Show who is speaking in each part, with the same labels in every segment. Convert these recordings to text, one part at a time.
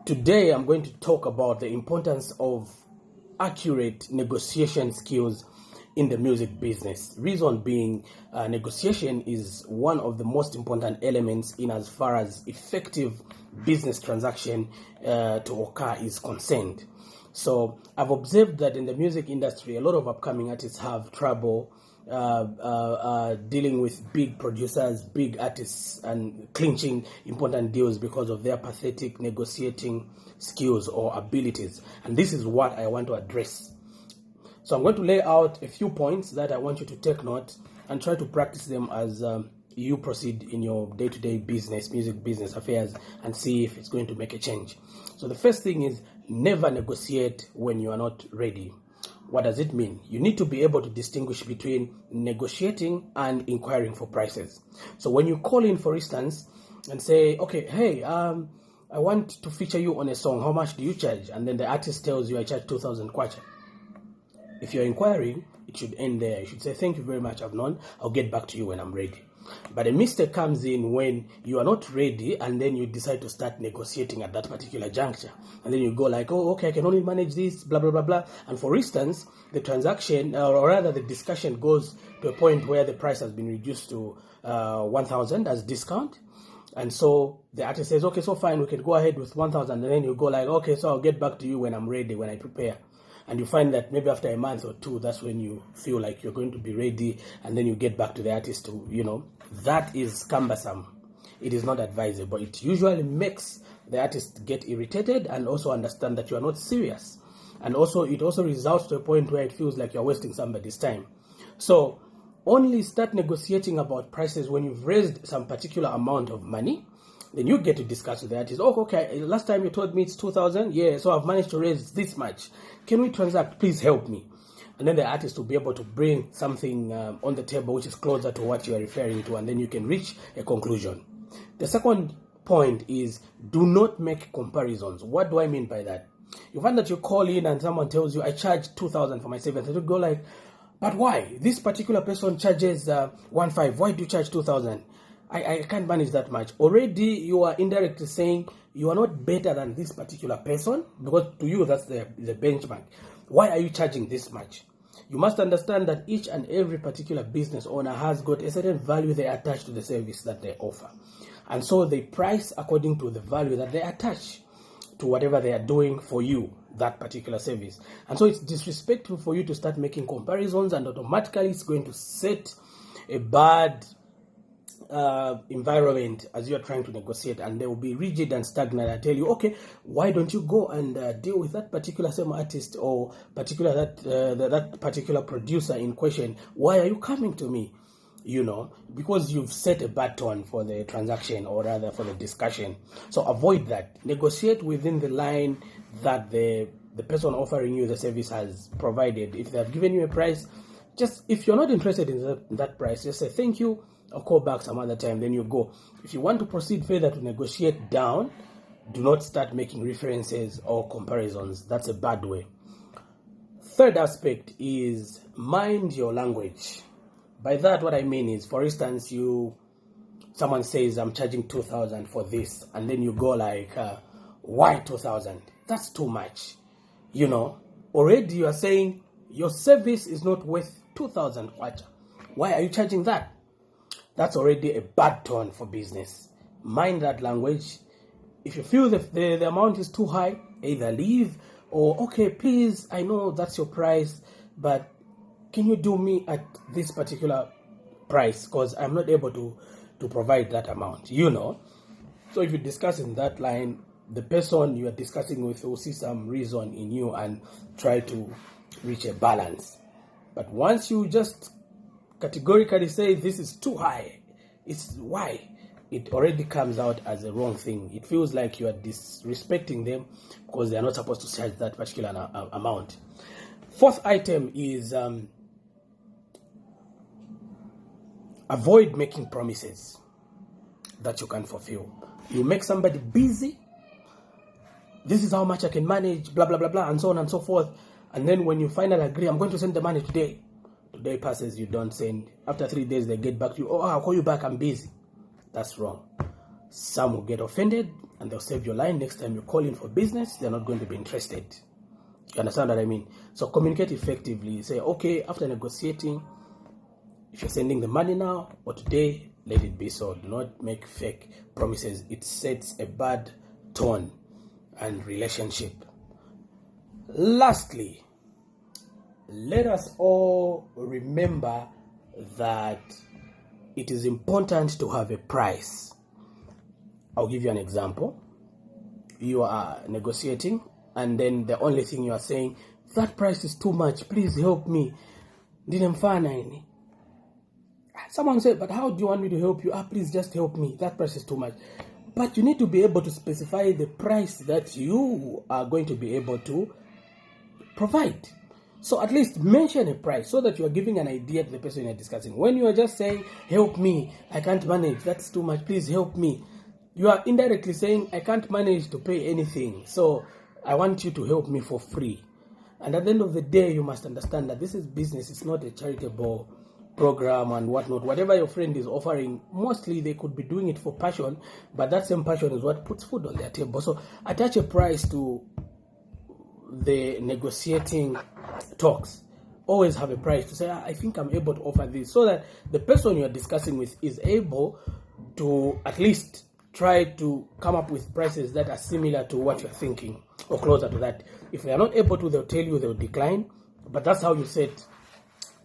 Speaker 1: Today, I'm going to talk about the importance of accurate negotiation skills in the music business. Reason being, negotiation is one of the most important elements in as far as effective business transaction to occur is concerned. So I've observed that in the music industry, a lot of upcoming artists have trouble dealing with big producers, big artists, and clinching important deals because of their pathetic negotiating skills or abilities. And this is what I want to address. So I'm going to lay out a few points that I want you to take note and try to practice them as you proceed in your day-to-day business, music business affairs, and see if it's going to make a change. So the first thing is never negotiate when you are not ready. What does it mean? You need to be able to distinguish between negotiating and inquiring for prices. So when you call in, for instance, and say, okay, hey, I want to feature you on a song. How much do you charge? And then the artist tells you, I charge 2,000 kwacha. If you're inquiring, it should end there. You should say, thank you very much, I've known. I'll get back to you when I'm ready. But a mistake comes in when you are not ready and then you decide to start negotiating at that particular juncture. And then you go like, oh, okay, I can only manage this, blah, blah, blah, blah. And for instance, the transaction, or rather the discussion goes to a point where the price has been reduced to 1,000 as discount. And so the artist says, okay, so fine, we can go ahead with 1,000. And then you go like, okay, so I'll get back to you when I'm ready, when I prepare. And you find that maybe after a month or two, that's when you feel like you're going to be ready, and then you get back to the artist to, that is cumbersome. It is not advisable. It usually makes the artist get irritated and also understand that you are not serious. And also, it also results to a point where it feels like you're wasting somebody's time. So only start negotiating about prices when you've raised some particular amount of money. Then you get to discuss with the artist. Oh, okay, last time you told me it's 2,000. Yeah, so I've managed to raise this much. Can we transact? Please help me. And then the artist will be able to bring something on the table which is closer to what you are referring to, and then you can reach a conclusion. The second point is do not make comparisons. What do I mean by that? You find that you call in and someone tells you, I charge 2,000 for my service. And you go like, but why? This particular person charges 1,500. Why do you charge 2,000? I can't manage that much. Already you are indirectly saying you are not better than this particular person, because to you that's the benchmark. Why are you charging this much? You must understand that each and every particular business owner has got a certain value they attach to the service that they offer. And so they price according to the value that they attach to whatever they are doing for you, that particular service. And so it's disrespectful for you to start making comparisons, and automatically it's going to set a bad environment as you're trying to negotiate, and they will be rigid and stagnant and tell you, okay, why don't you go and deal with that particular same artist or that particular producer in question? Why are you coming to me? Because you've set a bad tone for the transaction, or rather for the discussion. So avoid that. Negotiate within the line that the person offering you the service has provided. If they have given you a price, just if you're not interested in that price, just say thank you, I'll call back some other time, then you go. If you want to proceed further to negotiate down, do not start making references or comparisons. That's a bad way. Third aspect is mind your language. By that, what I mean is, for instance, someone says, I'm charging 2,000 for this, and then you go like, why 2,000? That's too much. Already you are saying your service is not worth 2,000 kwacha. Why are you charging that? That's already a bad tone for business. Mind that language. If you feel the amount is too high, either leave or, okay, please, I know that's your price, but can you do me at this particular price? Because I'm not able to provide that amount, So if you discuss in that line, the person you are discussing with will see some reason in you and try to reach a balance. But once you just categorically say this is too high, it's why it already comes out as a wrong thing. It feels like you are disrespecting them because they are not supposed to charge that particular amount. Fourth item is avoid making promises that you can fulfill. You make somebody busy, this is how much I can manage, blah blah blah blah, and so on and so forth, and then when you finally agree, I'm going to send the money today. Today passes, you don't send. After 3 days, they get back to you. Oh, I'll call you back, I'm busy. That's wrong. Some will get offended and they'll save your line. Next time you call in for business, they're not going to be interested. You understand what I mean? So communicate effectively. Say, okay, after negotiating, if you're sending the money now or today, let it be so. Do not make fake promises. It sets a bad tone and relationship. Lastly, let us all remember that it is important to have a price. I'll give you an example. You are negotiating, and then the only thing you are saying, that price is too much, please help me. Someone said, but how do you want me to help you? Please just help me. That price is too much. But you need to be able to specify the price that you are going to be able to provide. So at least mention a price so that you are giving an idea to the person you're discussing. When you are just saying, help me, I can't manage, that's too much, please help me, you are indirectly saying, I can't manage to pay anything, so I want you to help me for free. And at the end of the day, you must understand that this is business. It's not a charitable program and whatnot. Whatever your friend is offering, mostly they could be doing it for passion, but that same passion is what puts food on their table. So attach a price to the negotiating talks. Always have a price to say, I think I'm able to offer this, so that the person you're discussing with is able to at least try to come up with prices that are similar to what you're thinking or closer to that. If they are not able to, they'll tell you, they'll decline. But that's how you set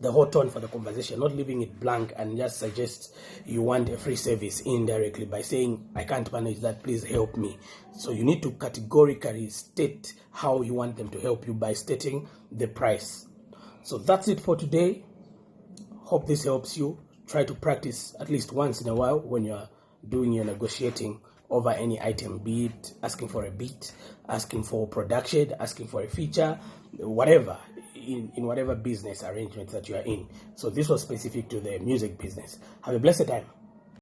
Speaker 1: the whole tone for the conversation, not leaving it blank and just suggest you want a free service indirectly by saying, I can't manage that, please help me. So you need to categorically state how you want them to help you by stating the price. So that's it for today. Hope this helps you. Try to practice at least once in a while when you're doing your negotiating over any item, be it asking for a beat, asking for production, asking for a feature, whatever, in whatever business arrangement that you are in. So this was specific to the music business. Have a blessed time.